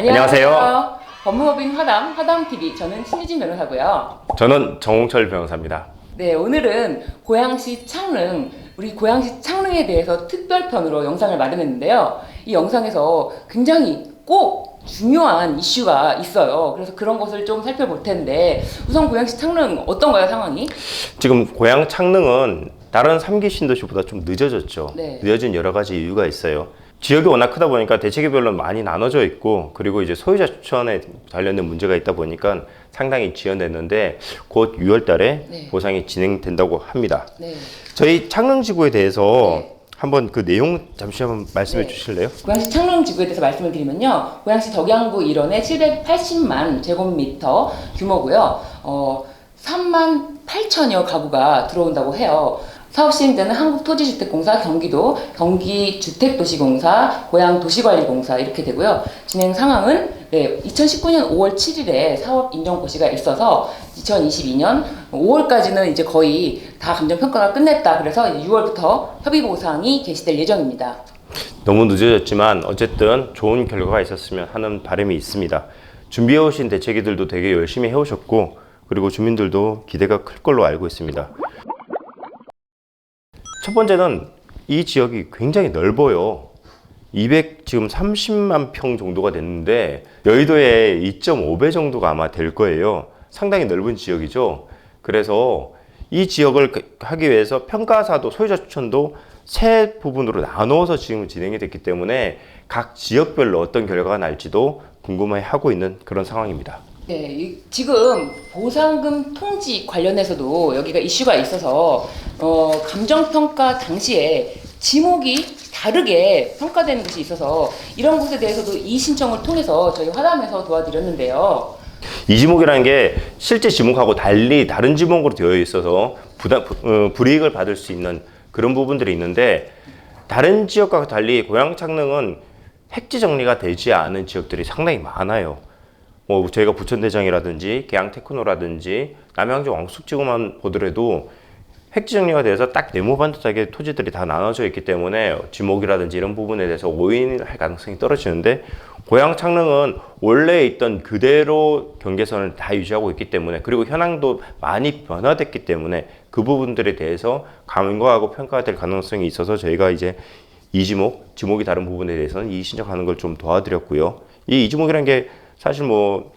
안녕하세요. 법무법인 화담TV, 저는 신유진 변호사고요. 저는 정홍철 변호사입니다. 네, 오늘은 고양시 창릉, 우리 고양시 창릉에 대해서 특별편으로 영상을 마련했는데요. 이 영상에서 굉장히 꼭 중요한 이슈가 있어요. 그래서 그런 것을 좀 살펴볼 텐데, 우선 고양시 창릉 어떤가요, 상황이? 지금 고양 창릉은 다른 3기 신도시보다 좀 늦어졌죠. 네. 늦어진 여러 가지 이유가 있어요. 지역이 워낙 크다 보니까 대체계별로 많이 나눠져 있고, 그리고 이제 소유자 추천에 관련된 문제가 있다 보니까 상당히 지연됐는데 곧 6월 달에 네. 보상이 진행된다고 합니다. 네. 저희 창릉지구에 대해서 네. 한번 그 내용 잠시 한번 말씀해 네. 주실래요? 고양시 창릉지구에 대해서 말씀을 드리면요. 고양시 덕양구 일원의 780만 제곱미터 규모고요. 3만 8천여 가구가 들어온다고 해요. 사업 시행자는 한국토지주택공사, 경기도, 경기주택도시공사, 고양도시관리공사 이렇게 되고요. 진행 상황은 2019년 5월 7일에 사업 인정 고시가 있어서 2022년 5월까지는 이제 거의 다 감정평가가 끝냈다. 그래서 6월부터 협의 보상이 개시될 예정입니다. 너무 늦어졌지만 어쨌든 좋은 결과가 있었으면 하는 바람이 있습니다. 준비해 오신 대책위들도 되게 열심히 해오셨고, 그리고 주민들도 기대가 클 걸로 알고 있습니다. 첫 번째는 이 지역이 굉장히 넓어요. 지금 30만 평 정도가 됐는데 여의도의 2.5배 정도가 아마 될 거예요. 상당히 넓은 지역이죠. 그래서 이 지역을 하기 위해서 평가사도 소유자 추천도 세 부분으로 나누어서 지금 진행이 됐기 때문에 각 지역별로 어떤 결과가 날지도 궁금해하고 있는 그런 상황입니다. 네, 지금 보상금 통지 관련해서도 여기가 이슈가 있어서 감정평가 당시에 지목이 다르게 평가되는 것이 있어서 이런 것에 대해서도 이 신청을 통해서 저희 화담에서 도와드렸는데요. 이 지목이라는 게 실제 지목하고 달리 다른 지목으로 되어 있어서 불이익을 받을 수 있는 그런 부분들이 있는데, 다른 지역과 달리 고양 창릉은 획지 정리가 되지 않은 지역들이 상당히 많아요. 뭐 저희가 부천대장이라든지 계양테크노라든지 남양주 왕숙지구만 보더라도 획지 정리가 돼서 딱 네모 반듯하게 토지들이 다 나눠져 있기 때문에 지목이라든지 이런 부분에 대해서 오인할 가능성이 떨어지는데, 고양 창릉은 원래 있던 그대로 경계선을 다 유지하고 있기 때문에, 그리고 현황도 많이 변화됐기 때문에 그 부분들에 대해서 감안하고 평가가 될 가능성이 있어서 저희가 이제 지목이 다른 부분에 대해서는 이의신청하는 걸 좀 도와드렸고요. 이 이지목이라는 게 사실 뭐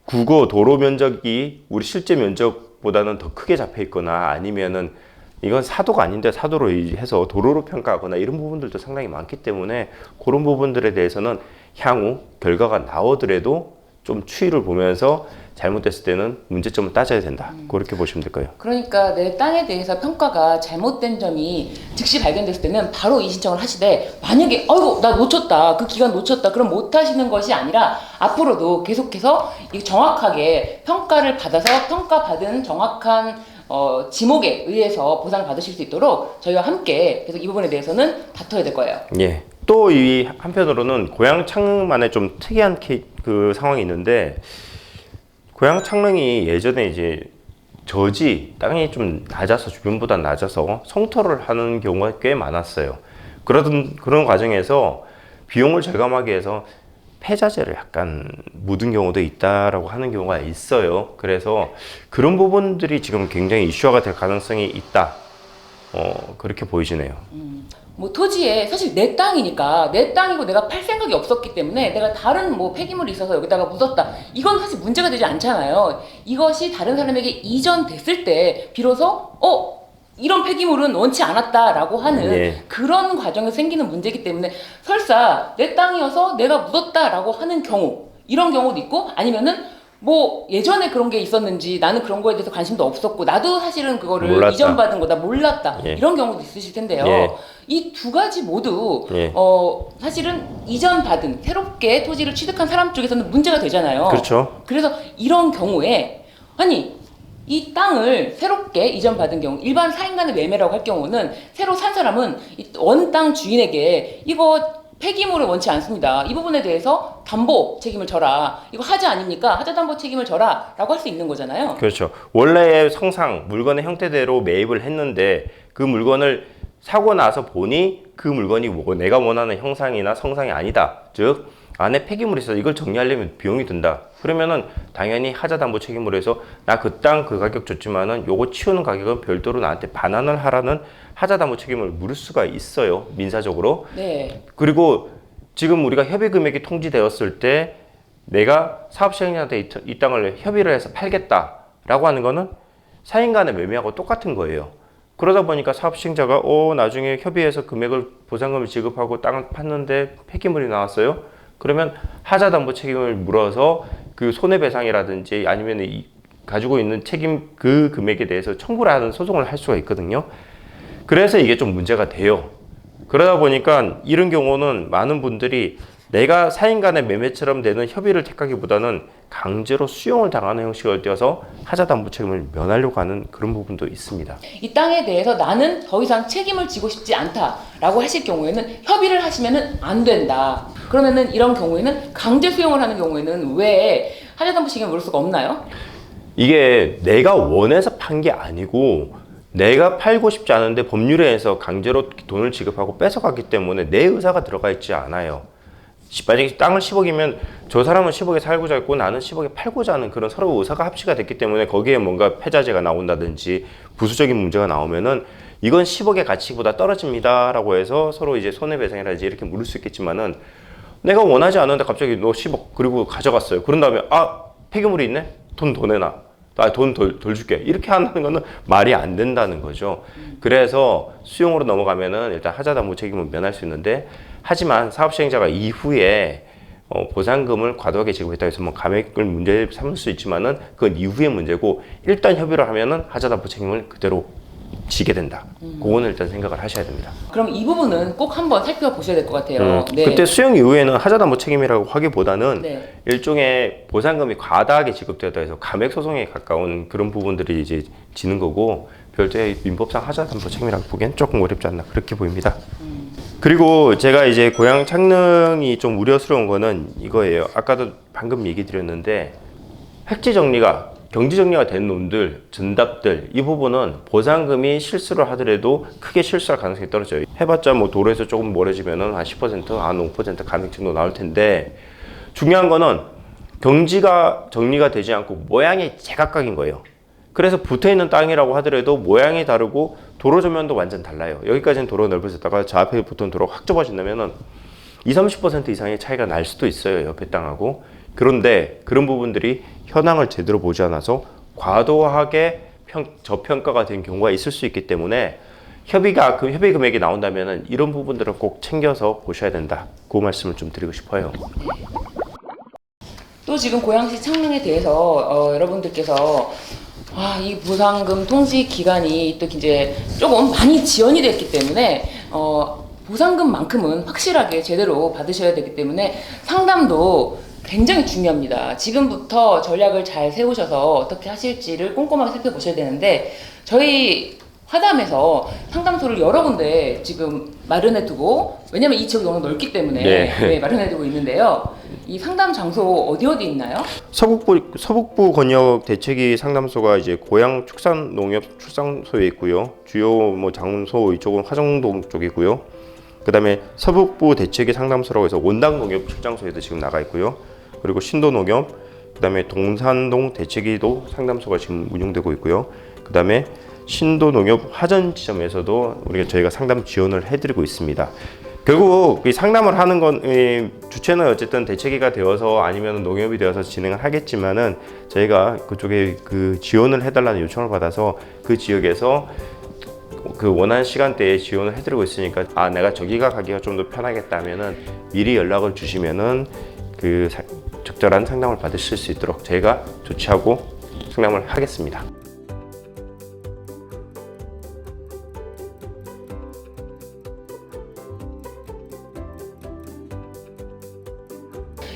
국어 도로 면적이 우리 실제 면적보다는 더 크게 잡혀 있거나, 아니면은 이건 사도가 아닌데 사도로 해서 도로로 평가하거나 이런 부분들도 상당히 많기 때문에 그런 부분들에 대해서는 향후 결과가 나오더라도 좀 추이를 보면서 잘못됐을 때는 문제점을 따져야 된다. 그렇게 보시면 될 거예요. 그러니까 내 땅에 대해서 평가가 잘못된 점이 즉시 발견됐을 때는 바로 이 신청을 하시되, 만약에 아이고 나 놓쳤다, 그 기간 놓쳤다, 그럼 못 하시는 것이 아니라 앞으로도 계속해서 정확하게 평가를 받아서 평가받은 정확한 지목에 의해서 보상을 받으실 수 있도록 저희와 함께 계속 이 부분에 대해서는 다퉈야 될 거예요. 예. 또 이 한편으로는 고양 창릉만의 좀 특이한 그 상황이 있는데, 고양 창릉이 예전에 이제 땅이 좀 낮아서, 주변보다 낮아서 성토를 하는 경우가 꽤 많았어요. 그런 과정에서 비용을 절감하기 위해서 폐자재를 약간 묻은 경우도 있다라고 하는 경우가 있어요. 그래서 그런 부분들이 지금 굉장히 이슈화가 될 가능성이 있다. 그렇게 보이시네요. 뭐 토지에 사실 내 땅이니까, 내 땅이고 내가 팔 생각이 없었기 때문에 내가 다른 뭐 폐기물이 있어서 여기다가 묻었다, 이건 사실 문제가 되지 않잖아요. 이것이 다른 사람에게 이전됐을 때 비로소 이런 폐기물은 원치 않았다라고 하는 예. 그런 과정에서 생기는 문제이기 때문에, 설사 내 땅이어서 내가 묻었다라고 하는 경우, 이런 경우도 있고, 아니면은 뭐 예전에 그런 게 있었는지 나는 그런 거에 대해서 관심도 없었고 나도 사실은 그거를 몰랐다. 이전받은 거다 몰랐다, 예. 이런 경우도 있으실 텐데요. 예. 이 두 가지 모두 예. 사실은 이전받은 새롭게 토지를 취득한 사람 쪽에서는 문제가 되잖아요. 그렇죠. 그래서 이런 경우에 아니 이 땅을 새롭게 이전받은 경우, 일반 사인 간의 매매라고 할 경우는 새로 산 사람은 원 땅 주인에게 이거 폐기물을 원치 않습니다, 이 부분에 대해서 담보 책임을 져라, 이거 하자 아닙니까? 하자 담보 책임을 져라 라고 할 수 있는 거잖아요. 그렇죠. 원래의 물건의 형태대로 매입을 했는데 그 물건을 사고 나서 보니 그 물건이 내가 원하는 형상이나 성상이 아니다. 즉 안에 폐기물이 있어서 이걸 정리하려면 비용이 든다. 그러면은 당연히 하자담보 책임으로 해서 나 그 땅 그 가격 줬지만은 요거 치우는 가격은 별도로 나한테 반환을 하라는 하자담보 책임을 물을 수가 있어요. 민사적으로. 네. 그리고 지금 우리가 협의 금액이 통지되었을 때 내가 사업 시행자한테 이 땅을 협의를 해서 팔겠다라고 하는 거는 사인 간의 매매하고 똑같은 거예요. 그러다 보니까 사업 시행자가 나중에 협의해서 금액을 보상금을 지급하고 땅을 팠는데 폐기물이 나왔어요. 그러면 하자담보 책임을 물어서 그 손해배상이라든지 아니면 가지고 있는 책임 그 금액에 대해서 청구를 하는 소송을 할 수가 있거든요. 그래서 이게 좀 문제가 돼요. 그러다 보니까 이런 경우는 많은 분들이 내가 사인 간의 매매처럼 되는 협의를 택하기보다는 강제로 수용을 당하는 형식을 띄어서 하자담보 책임을 면하려고 하는 그런 부분도 있습니다. 이 땅에 대해서 나는 더 이상 책임을 지고 싶지 않다라고 하실 경우에는 협의를 하시면은 안 된다. 그러면은 이런 경우에는 강제 수용을 하는 경우에는 왜 하자담보 책임을 물을 수가 없나요? 이게 내가 원해서 판 게 아니고 내가 팔고 싶지 않은데 법률에 의해서 강제로 돈을 지급하고 뺏어갔기 때문에 내 의사가 들어가 있지 않아요. 만약에 땅을 10억이면 저 사람은 10억에 살고자 했고 나는 10억에 팔고자 하는 그런 서로 의사가 합치가 됐기 때문에 거기에 뭔가 패자제가 나온다든지 부수적인 문제가 나오면은 이건 10억의 가치보다 떨어집니다라고 해서 서로 이제 손해배상이라든지 이렇게 물을 수 있겠지만은 내가 원하지 않는데 갑자기 너 10억 그리고 가져갔어요. 그런 다음에 폐기물이 있네? 돈 더 내놔. 돈 덜 줄게. 이렇게 한다는 거는 말이 안 된다는 거죠. 그래서 수용으로 넘어가면은 일단 하자담보 책임은 면할 수 있는데 하지만 사업시행자가 이후에 보상금을 과도하게 지급했다 해서 뭐 감액을 문제 삼을 수 있지만은 그건 이후의 문제고 일단 협의를 하면은 하자담보 책임을 그대로 지게 된다. 그거는 일단 생각을 하셔야 됩니다. 그럼 이 부분은 꼭 한번 살펴보셔야 될 것 같아요. 네. 그때 수용 이후에는 하자담보 책임이라고 하기보다는 네. 일종의 보상금이 과다하게 지급되었다 해서 감액 소송에 가까운 그런 부분들이 이제 지는 거고 별도의 민법상 하자담보 책임이라고 보기엔 조금 어렵지 않나 그렇게 보입니다. 그리고 제가 이제 고양 창릉이 좀 우려스러운 거는 이거예요. 아까도 방금 얘기 드렸는데 획지 정리가 경지 정리가 된 논들, 전답들 이 부분은 보상금이 실수를 하더라도 크게 실수할 가능성이 떨어져요. 해봤자 뭐 도로에서 조금 멀어지면은 한 10%, 한 5% 감액 정도 나올 텐데 중요한 거는 경지가 정리가 되지 않고 모양이 제각각인 거예요. 그래서 붙어있는 땅이라고 하더라도 모양이 다르고 도로 조면도 완전 달라요. 여기까지는 도로 넓어졌다가 저 앞에 붙은 도로가 확 좁아진다면은 20-30% 이상의 차이가 날 수도 있어요. 옆에 땅하고. 그런데 그런 부분들이 현황을 제대로 보지 않아서 과도하게 저평가가 된 경우가 있을 수 있기 때문에 협의 금액이 나온다면은 이런 부분들을 꼭 챙겨서 보셔야 된다. 그 말씀을 좀 드리고 싶어요. 또 지금 고양시 창릉에 대해서 여러분들께서 이 보상금 통지 기간이 또 이제 조금 많이 지연이 됐기 때문에 보상금만큼은 확실하게 제대로 받으셔야 되기 때문에 상담도 굉장히 중요합니다. 지금부터 전략을 잘 세우셔서 어떻게 하실지를 꼼꼼하게 살펴보셔야 되는데 저희 화담에서 상담소를 여러 군데 지금 마련해두고 왜냐면 이 지역이 너무 넓기 때문에 네, 마련해두고 있는데요. 이 상담 장소 어디 있나요? 서북부 권역 대책위 상담소가 이제 고양 축산농협 출산소에 있고요. 주요 뭐 장소 이쪽은 화정동 쪽이고요. 그다음에 서북부 대책위 상담소라고 해서 원당농협 출장소에도 지금 나가 있고요. 그리고 신도농협, 그다음에 동산동 대책위도 상담소가 지금 운영되고 있고요. 그다음에 신도농협 화전 지점에서도 저희가 상담 지원을 해드리고 있습니다. 결국 이 상담을 하는 건 주체는 어쨌든 대책위가 되어서 아니면 농협이 되어서 진행을 하겠지만은 저희가 그쪽에 그 지원을 해달라는 요청을 받아서 그 지역에서 그 원하는 시간대에 지원을 해드리고 있으니까 내가 저기가 가기가 좀 더 편하겠다면은 미리 연락을 주시면은 그 적절한 상담을 받으실 수 있도록 저희가 조치하고 상담을 하겠습니다.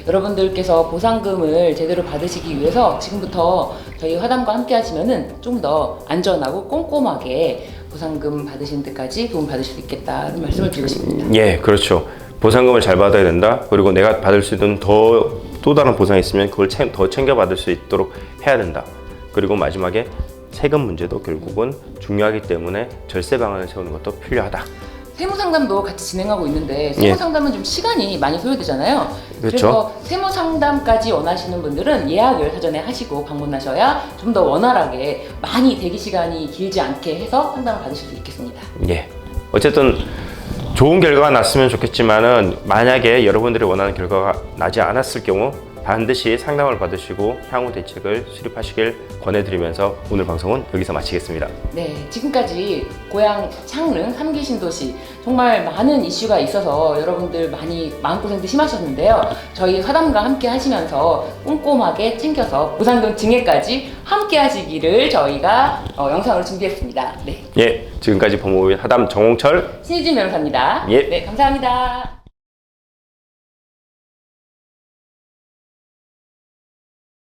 여러분들께서 보상금을 제대로 받으시기 위해서 지금부터 저희 화담과 함께 하시면은 좀 더 안전하고 꼼꼼하게 보상금 받으시는 데까지 도움 받으실 수 있겠다는 말씀을 드리고 싶습니다. 예, 그렇죠. 보상금을 잘 받아야 된다. 그리고 내가 받을 수 있는 또 다른 보상이 있으면 그걸 더 챙겨 받을 수 있도록 해야 된다. 그리고 마지막에 세금 문제도 결국은 중요하기 때문에 절세 방안을 세우는 것도 필요하다. 세무 상담도 같이 진행하고 있는데 세무 예. 상담은 좀 시간이 많이 소요되잖아요. 그렇죠. 그래서 세무 상담까지 원하시는 분들은 예약을 사전에 하시고 방문하셔야 좀 더 원활하게 많이 대기 시간이 길지 않게 해서 상담을 받으실 수 있겠습니다. 예. 어쨌든 좋은 결과가 났으면 좋겠지만은 만약에 여러분들이 원하는 결과가 나지 않았을 경우 반드시 상담을 받으시고 향후 대책을 수립하시길 권해드리면서 오늘 방송은 여기서 마치겠습니다. 네, 지금까지 고향 창릉 3기 신도시 정말 많은 이슈가 있어서 여러분들 많이 마음고생도 심하셨는데요. 저희 화담과 함께 하시면서 꼼꼼하게 챙겨서 무상금 증액까지 함께 하시기를 저희가 영상으로 준비했습니다. 네, 예, 지금까지 법무부의 하담 정홍철 신유진 변호사입니다. 예. 네, 감사합니다.